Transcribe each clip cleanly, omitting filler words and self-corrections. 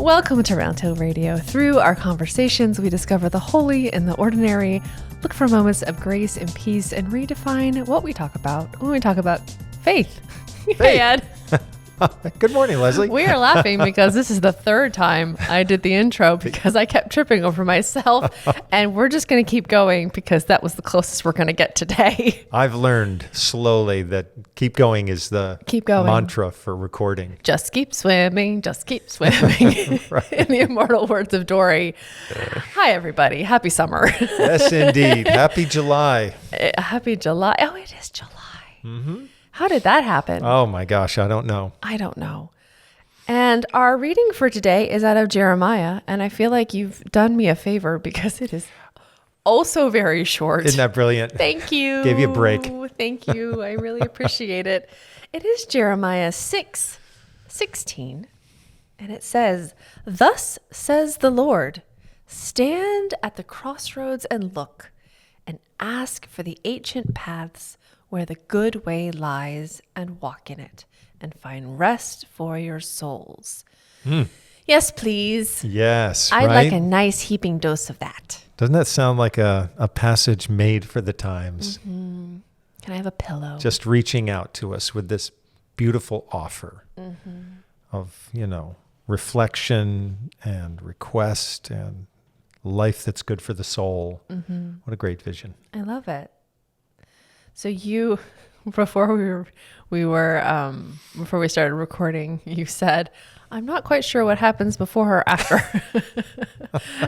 Welcome to Roundhill Radio. Through our conversations, we discover the holy and the ordinary, look for moments of grace and peace, and redefine what we talk about when we talk about faith. Hey, Ed. Good morning, Leslie. We are laughing because this is the third time I did the intro because I kept tripping over myself, and we're just going to keep going because that was the closest we're going to get today. I've learned slowly that keep going is the mantra for recording. Just keep swimming, just keep swimming. Right. In the immortal words of Dory. Hi, everybody. Happy summer. Yes, indeed. Happy July. Happy July. Oh, it is July. Mm-hmm. How did that happen? Oh, my gosh. I don't know. I don't know. And our reading for today is out of Jeremiah. And I feel like you've done me a favor because it is also very short. Isn't that brilliant? Thank you. Gave you a break. Thank you. I really appreciate it. It is Jeremiah 6:16. And it says, "Thus says the Lord, stand at the crossroads and look, and ask for the ancient paths where the good way lies, and walk in it, and find rest for your souls." Yes, please. Yes, I'd right? like a nice heaping dose of that. Doesn't that sound like a passage made for the times? Mm-hmm. Can I have a pillow? Just reaching out to us with this beautiful offer of, reflection and request and life that's good for the soul. What a great vision. I love it. So you, before we started recording, you said, "I'm not quite sure what happens before or after."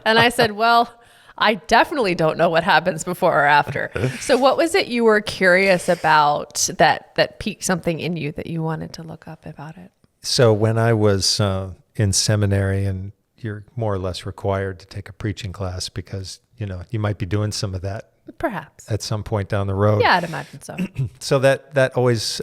And I said, "Well, I definitely don't know what happens before or after." So what was it you were curious about that piqued something in you that you wanted to look up about it? So when I was in seminary, and you're more or less required to take a preaching class because, you might be doing some of that. Perhaps. At some point down the road. Yeah, I'd imagine so. So that always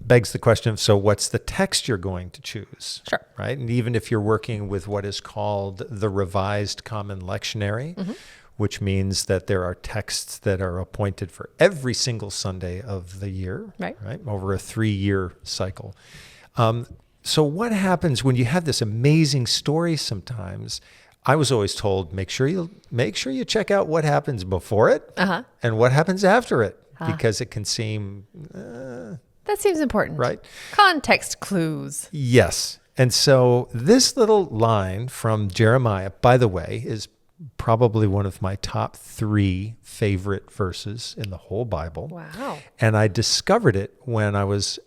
begs the question of, so what's the text you're going to choose? Sure. Right? And even if you're working with what is called the Revised Common Lectionary, which means that there are texts that are appointed for every single Sunday of the year, right? Over a 3-year cycle. So what happens when you have this amazing story sometimes? I was always told, make sure you check out what happens before it and what happens after it, because it can seem... that seems important. Right? Context clues. Yes. And so this little line from Jeremiah, by the way, is probably one of my top 3 favorite verses in the whole Bible. Wow. And I discovered it when I was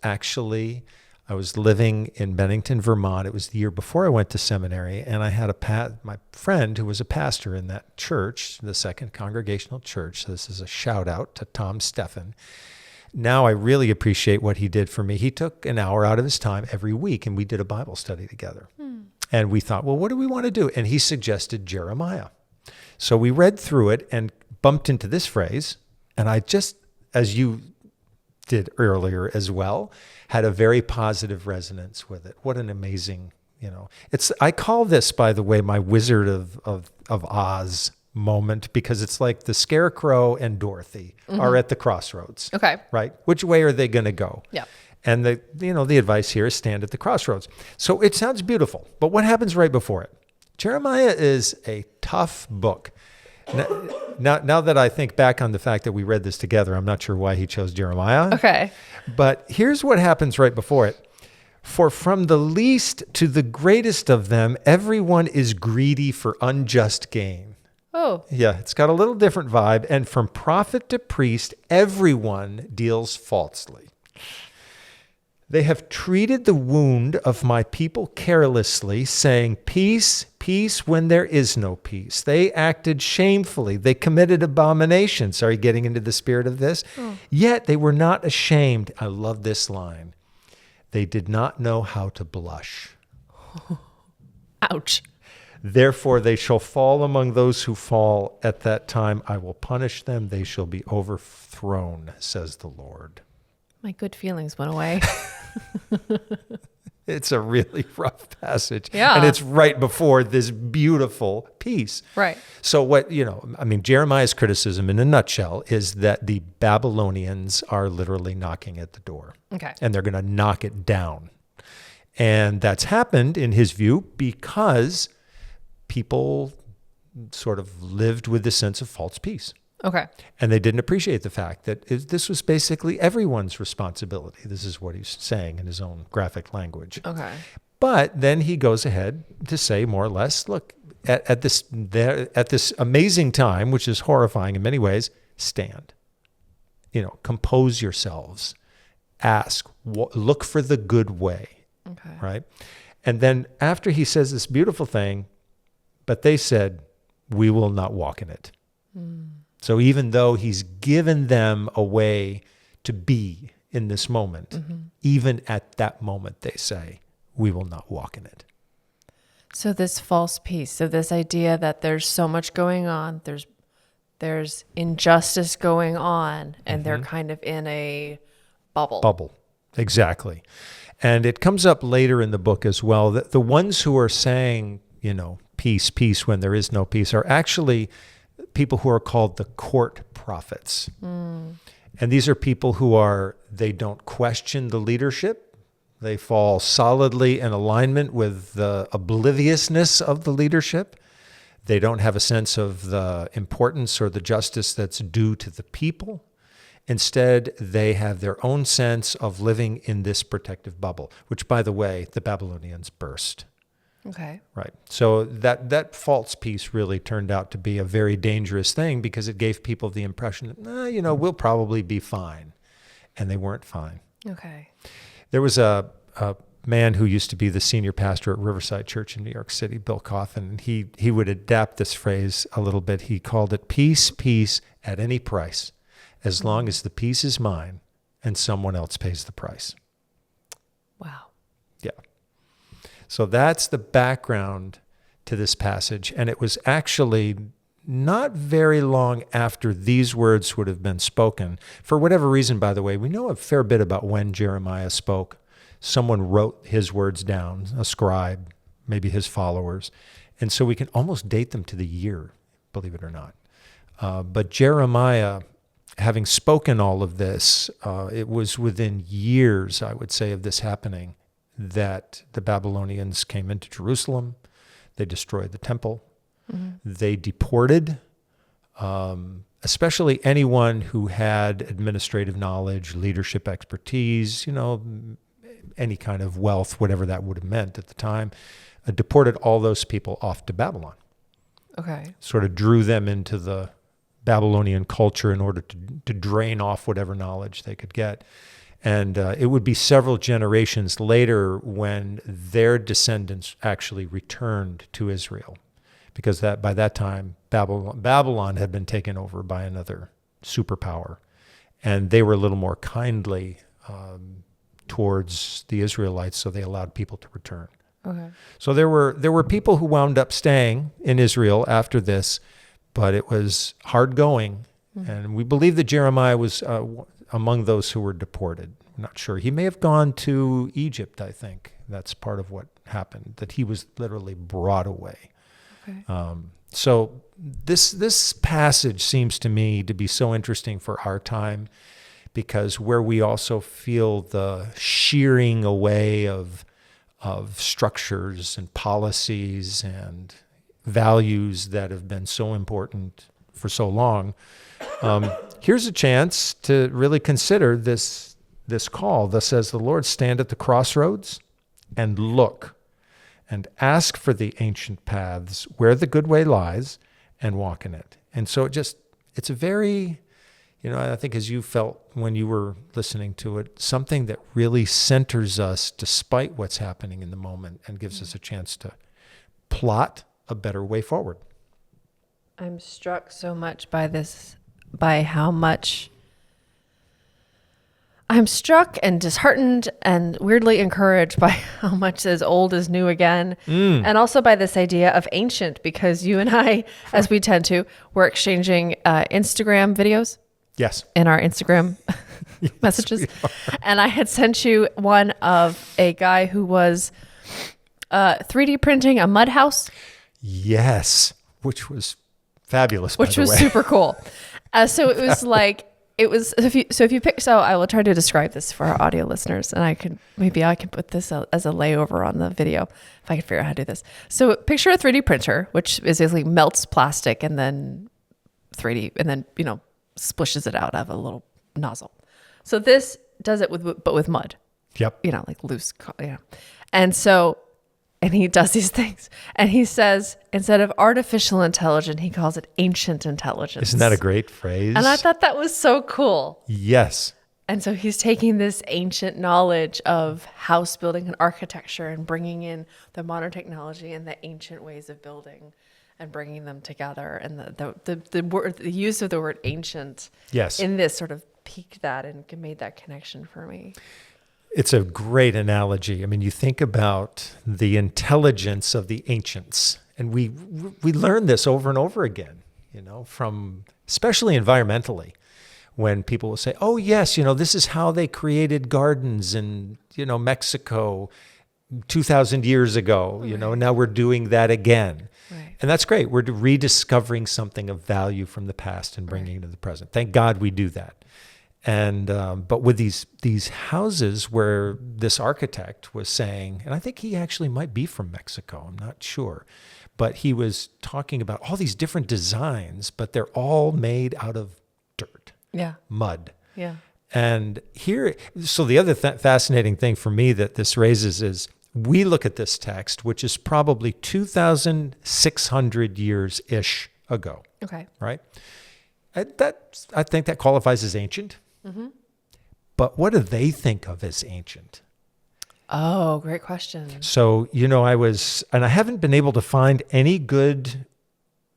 living in Bennington, Vermont. It was the year before I went to seminary, and I had my friend who was a pastor in that church, the Second Congregational Church. So this is a shout out to Tom Steffen. Now I really appreciate what he did for me. He took an hour out of his time every week, and we did a Bible study together. And we thought, well, what do we want to do? And he suggested Jeremiah. So we read through it and bumped into this phrase, and I just, as you did earlier as well, had a very positive resonance with it. What an amazing, I call this, by the way, my Wizard of Oz moment, because it's like the Scarecrow and Dorothy are at the crossroads. Okay. Right? Which way are they going to go? Yeah. And the advice here is stand at the crossroads. So it sounds beautiful, but what happens right before it? Jeremiah is a tough book. Now that I think back on the fact that we read this together, I'm not sure why he chose Jeremiah. Okay. But here's what happens right before it. "For from the least to the greatest of them, everyone is greedy for unjust gain." Oh. Yeah, it's got a little different vibe. "And from prophet to priest, everyone deals falsely. They have treated the wound of my people carelessly, saying, 'Peace, peace,' when there is no peace. They acted shamefully. They committed abominations." Are you getting into the spirit of this? "Yet they were not ashamed." I love this line. "They did not know how to blush." Ouch. "Therefore they shall fall among those who fall. At that time I will punish them. They shall be overthrown, says the Lord." My good feelings went away. It's a really rough passage. Yeah. And it's right before this beautiful piece. Right. So Jeremiah's criticism in a nutshell is that the Babylonians are literally knocking at the door. Okay. And they're going to knock it down. And that's happened, in his view, because people sort of lived with the sense of false peace. Okay. And they didn't appreciate the fact that this was basically everyone's responsibility. This is what he's saying in his own graphic language. Okay. But then he goes ahead to say more or less, look, at this amazing time, which is horrifying in many ways, stand. Compose yourselves. Ask. Look for the good way. Okay. Right? And then after he says this beautiful thing, but they said, we will not walk in it. So even though he's given them a way to be in this moment, even at that moment, they say, we will not walk in it. So this false peace, so this idea that there's so much going on, there's injustice going on, and they're kind of in a bubble. Bubble, exactly. And it comes up later in the book as well that the ones who are saying, peace, peace when there is no peace are actually people who are called the court prophets. And these are people who they don't question the leadership. They fall solidly in alignment with the obliviousness of the leadership. They don't have a sense of the importance or the justice that's due to the people. Instead, they have their own sense of living in this protective bubble, which, by the way, the Babylonians burst. Okay. Right. So that false peace really turned out to be a very dangerous thing because it gave people the impression that, we'll probably be fine. And they weren't fine. Okay. There was a man who used to be the senior pastor at Riverside Church in New York City, Bill Coffin. He would adapt this phrase a little bit. He called it peace, peace at any price, as long as the peace is mine and someone else pays the price. Wow. Yeah. So that's the background to this passage. And it was actually not very long after these words would have been spoken. For whatever reason, by the way, we know a fair bit about when Jeremiah spoke. Someone wrote his words down, a scribe, maybe his followers. And so we can almost date them to the year, believe it or not. But Jeremiah, having spoken all of this, it was within years, I would say, of this happening, that the Babylonians came into Jerusalem. They destroyed the temple. They deported, especially anyone who had administrative knowledge, leadership expertise, any kind of wealth, whatever that would have meant at the time, deported all those people off to Babylon. Okay. Sort of drew them into the Babylonian culture in order to drain off whatever knowledge they could get. And it would be several generations later when their descendants actually returned to Israel, because by that time, Babylon had been taken over by another superpower, and they were a little more kindly towards the Israelites, so they allowed people to return. Okay. So there were people who wound up staying in Israel after this, but it was hard going, and we believe that Jeremiah was among those who were deported. I'm not sure. He may have gone to Egypt, I think. That's part of what happened, that he was literally brought away. Okay. So this passage seems to me to be so interesting for our time, because where we also feel the shearing away of structures and policies and values that have been so important for so long, here's a chance to really consider this call. Thus says the Lord, stand at the crossroads and look and ask for the ancient paths where the good way lies and walk in it. And so it's a very, I think as you felt when you were listening to it, something that really centers us despite what's happening in the moment and gives us a chance to plot a better way forward. I'm struck so much by how much I'm struck and disheartened and weirdly encouraged by how much as old is new again. And also by this idea of ancient, because you and I, as we tend to, we're exchanging Instagram videos. Yes. In our Instagram messages. And I had sent you one of a guy who was 3D printing a mud house. Yes. Which was fabulous, which was super cool. So it was like, it was, so I will try to describe this for our audio listeners, and I can put this as a layover on the video if I can figure out how to do this. So picture a 3D printer, which basically melts plastic and then 3D, and then, splishes it out of a little nozzle. So this does it with mud. Yep. Like loose, And he does these things. And he says, instead of artificial intelligence, he calls it ancient intelligence. Isn't that a great phrase? And I thought that was so cool. Yes. And so he's taking this ancient knowledge of house building and architecture and bringing in the modern technology and the ancient ways of building and bringing them together. And the use of the word ancient in this sort of piqued that and made that connection for me. It's a great analogy. I mean, you think about the intelligence of the ancients, and we learn this over and over again, from especially environmentally, when people will say, oh, yes, this is how they created gardens in, Mexico 2,000 years ago, now we're doing that again. Right. And that's great. We're rediscovering something of value from the past and bringing it to the present. Thank God we do that. And but with these houses where this architect was saying, and I think he actually might be from Mexico, I'm not sure, but he was talking about all these different designs, but they're all made out of dirt, mud. Yeah. And so the other fascinating thing for me that this raises is we look at this text, which is probably 2,600 years-ish ago. Okay. Right? I think that qualifies as ancient. Mm-hmm. But what do they think of as ancient? Oh, great question. So, I haven't been able to find any good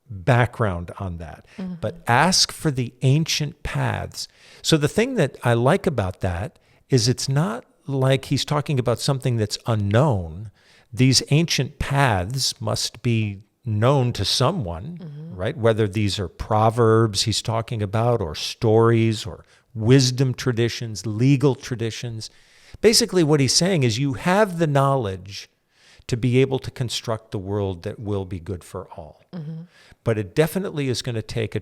background on that, but ask for the ancient paths. So the thing that I like about that is it's not like he's talking about something that's unknown. These ancient paths must be known to someone, right? Whether these are proverbs he's talking about, or stories, or wisdom traditions, legal traditions. Basically what he's saying is you have the knowledge to be able to construct the world that will be good for all. But it definitely is going to take a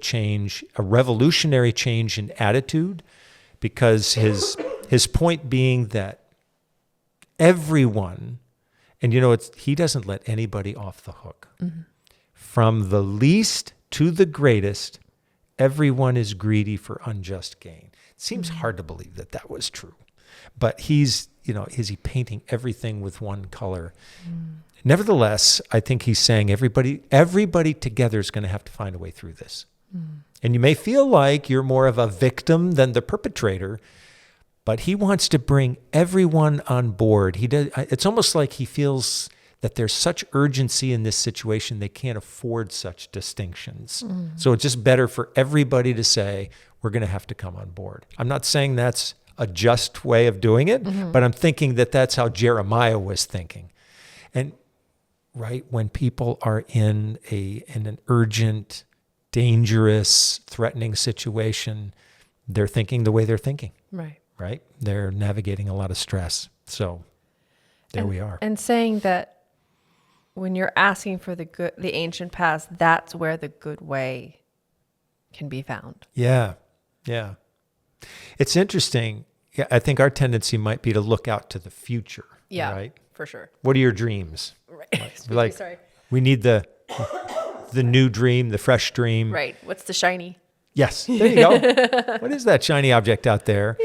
revolutionary change in attitude, because his point being that everyone, and he doesn't let anybody off the hook. From the least to the greatest, everyone is greedy for unjust gain. It seems hard to believe that was true. But is he painting everything with one color? Nevertheless, I think he's saying everybody together is going to have to find a way through this. And you may feel like you're more of a victim than the perpetrator, but he wants to bring everyone on board. It's almost like he feels that there's such urgency in this situation, they can't afford such distinctions. So it's just better for everybody to say, we're going to have to come on board. I'm not saying that's a just way of doing it, but I'm thinking that that's how Jeremiah was thinking. And right, when people are in an urgent, dangerous, threatening situation, they're thinking the way they're thinking. Right? They're navigating a lot of stress. So there we are. And saying that when you're asking for the ancient past, that's where the good way can be found. Yeah. It's interesting. Yeah, I think our tendency might be to look out to the future. Yeah, right? For sure. What are your dreams? Right. Sorry. We need the new dream, the fresh dream. Right. What's the shiny? Yes. There you go. What is that shiny object out there?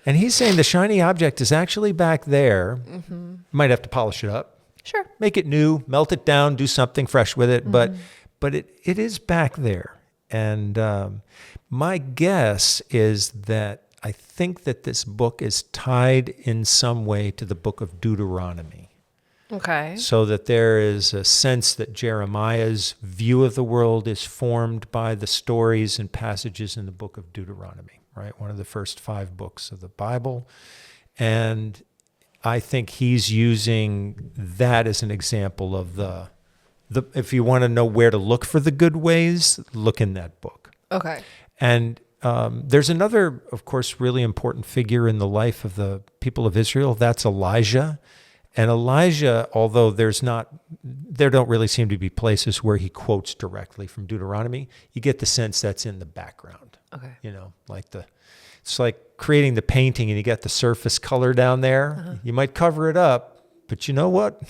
And he's saying the shiny object is actually back there. You might have to polish it up. Sure. Make it new, melt it down, do something fresh with it. But it is back there. And my guess is that I think that this book is tied in some way to the book of Deuteronomy. Okay. So that there is a sense that Jeremiah's view of the world is formed by the stories and passages in the book of Deuteronomy, right? One of the first 5 books of the Bible. And I think he's using that as an example of the if you want to know where to look for the good ways, look in that book. Okay. And there's another, of course, really important figure in the life of the people of Israel. That's Elijah. And Elijah, although there don't really seem to be places where he quotes directly from Deuteronomy, you get the sense that's in the background. Okay. Like It's like creating the painting and you got the surface color down there. You might cover it up, but you know what?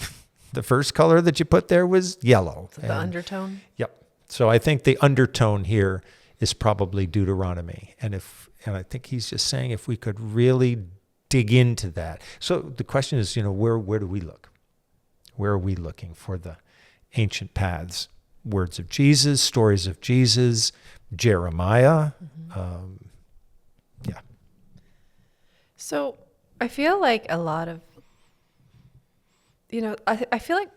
The first color that you put there was yellow. The undertone? Yep. So I think the undertone here is probably Deuteronomy. And I think he's just saying if we could really dig into that. So the question is, where do we look? Where are we looking for the ancient paths? Words of Jesus, stories of Jesus, Jeremiah. Yeah. So I feel like a lot of, I feel like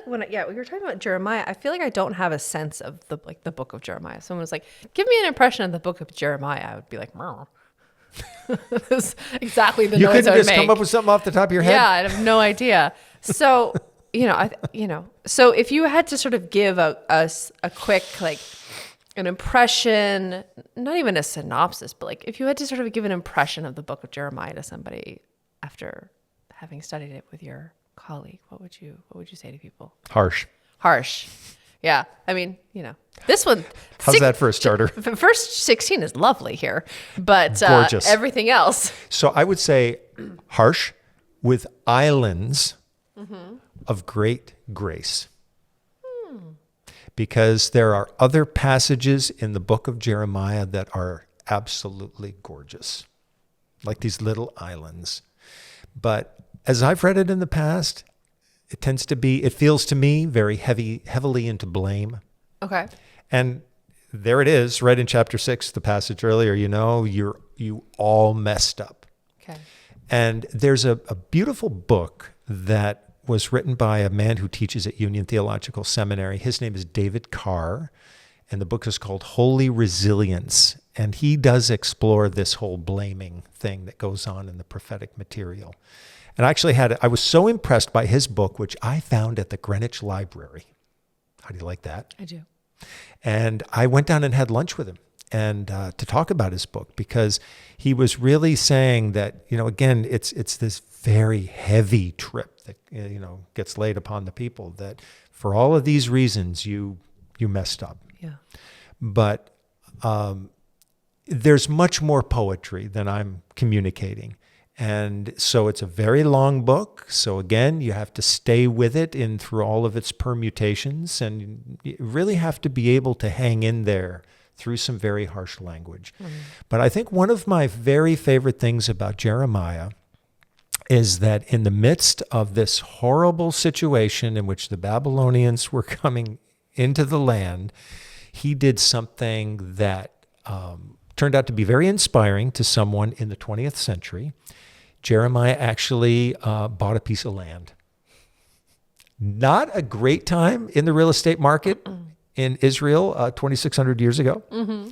when we were talking about Jeremiah, I feel like I don't have a sense of the book of Jeremiah. Someone was like, give me an impression of the book of Jeremiah. I would be like, that's exactly the You noise couldn't I would just make. come up with something off the top of your head? Yeah, I have no idea. So, so if you had to sort of give us a quick, an impression, not even a synopsis, but if you had to sort of give an impression of the book of Jeremiah to somebody after having studied it with your colleague, what would you say to people? Harsh. Yeah. I mean, this one. How's that for a starter? The first 16 is lovely here, but Gorgeous. Everything else. So I would say harsh with islands of great grace. Because there are other passages in the book of Jeremiah that are absolutely gorgeous, like these little islands. But as I've read it in the past, it feels to me very heavily into blame. Okay. And there it is, right in chapter 6, the passage earlier, you all messed up. Okay. And there's a beautiful book that was written by a man who teaches at Union Theological Seminary. His name is David Carr, and the book is called Holy Resilience. And he does explore this whole blaming thing that goes on in the prophetic material. And I was so impressed by his book, which I found at the Greenwich Library. How do you like that? I do. And I went down and had lunch with him and to talk about his book, because he was really saying that, again, it's this very heavy trip that, gets laid upon the people, that for all of these reasons, you messed up. Yeah. But there's much more poetry than I'm communicating. And so it's a very long book. So again, you have to stay with it through all of its permutations, and you really have to be able to hang in there through some very harsh language. But I think one of my very favorite things about Jeremiah is that in the midst of this horrible situation in which the Babylonians were coming into the land, he did something that turned out to be very inspiring to someone in the 20th century. Jeremiah actually bought a piece of land. Not a great time in the real estate market in Israel 2,600 years ago. Mm-hmm.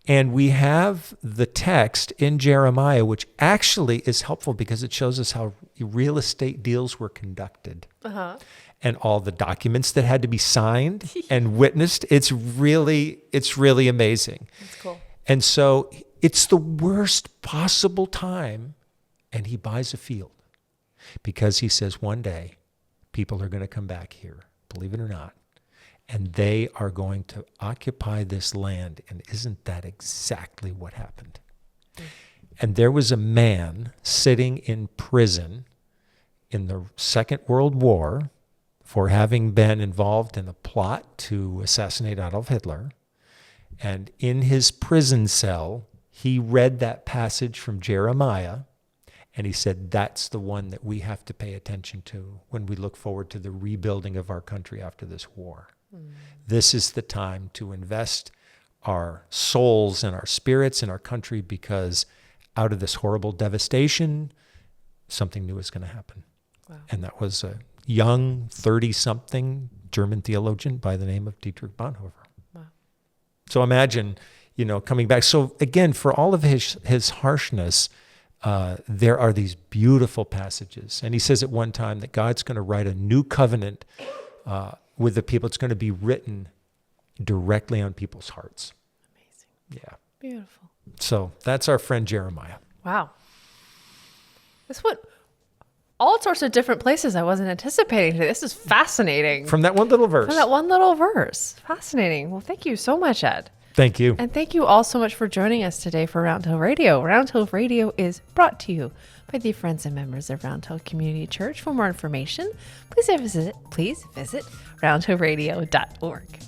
And we have the text in Jeremiah, which actually is helpful because it shows us how real estate deals were conducted. And all the documents that had to be signed and witnessed. It's really amazing. That's cool. And so it's the worst possible time, and he buys a field because he says one day people are going to come back here, believe it or not, and they are going to occupy this land. And isn't that exactly what happened? And there was a man sitting in prison in the Second World War for having been involved in a plot to assassinate Adolf Hitler. And in his prison cell, he read that passage from Jeremiah, and he said, that's the one that we have to pay attention to when we look forward to the rebuilding of our country after this war. This is the time to invest our souls and our spirits in our country, because out of this horrible devastation, something new is going to happen. Wow. And that was a young 30-something German theologian by the name of Dietrich Bonhoeffer. Wow. So imagine, coming back. So again, for all of his harshness, there are these beautiful passages. And he says at one time that God's going to write a new covenant with the people. It's going to be written directly on people's hearts. Amazing. Yeah. Beautiful. So that's our friend Jeremiah. Wow. This went all sorts of different places I wasn't anticipating today. This is fascinating. From that one little verse. From that one little verse. Fascinating. Well, thank you so much, Ed. Thank you. And thank you all so much for joining us today for Round Hill Radio. Round Hill Radio is brought to you by the friends and members of Round Hill Community Church. For more information, please visit roundhillradio.org.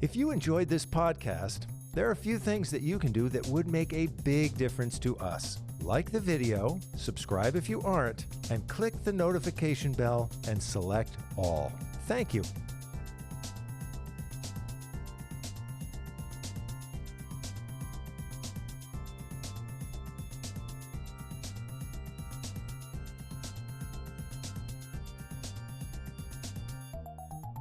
If you enjoyed this podcast, there are a few things that you can do that would make a big difference to us. Like the video, subscribe if you aren't, and click the notification bell and select all. Thank you.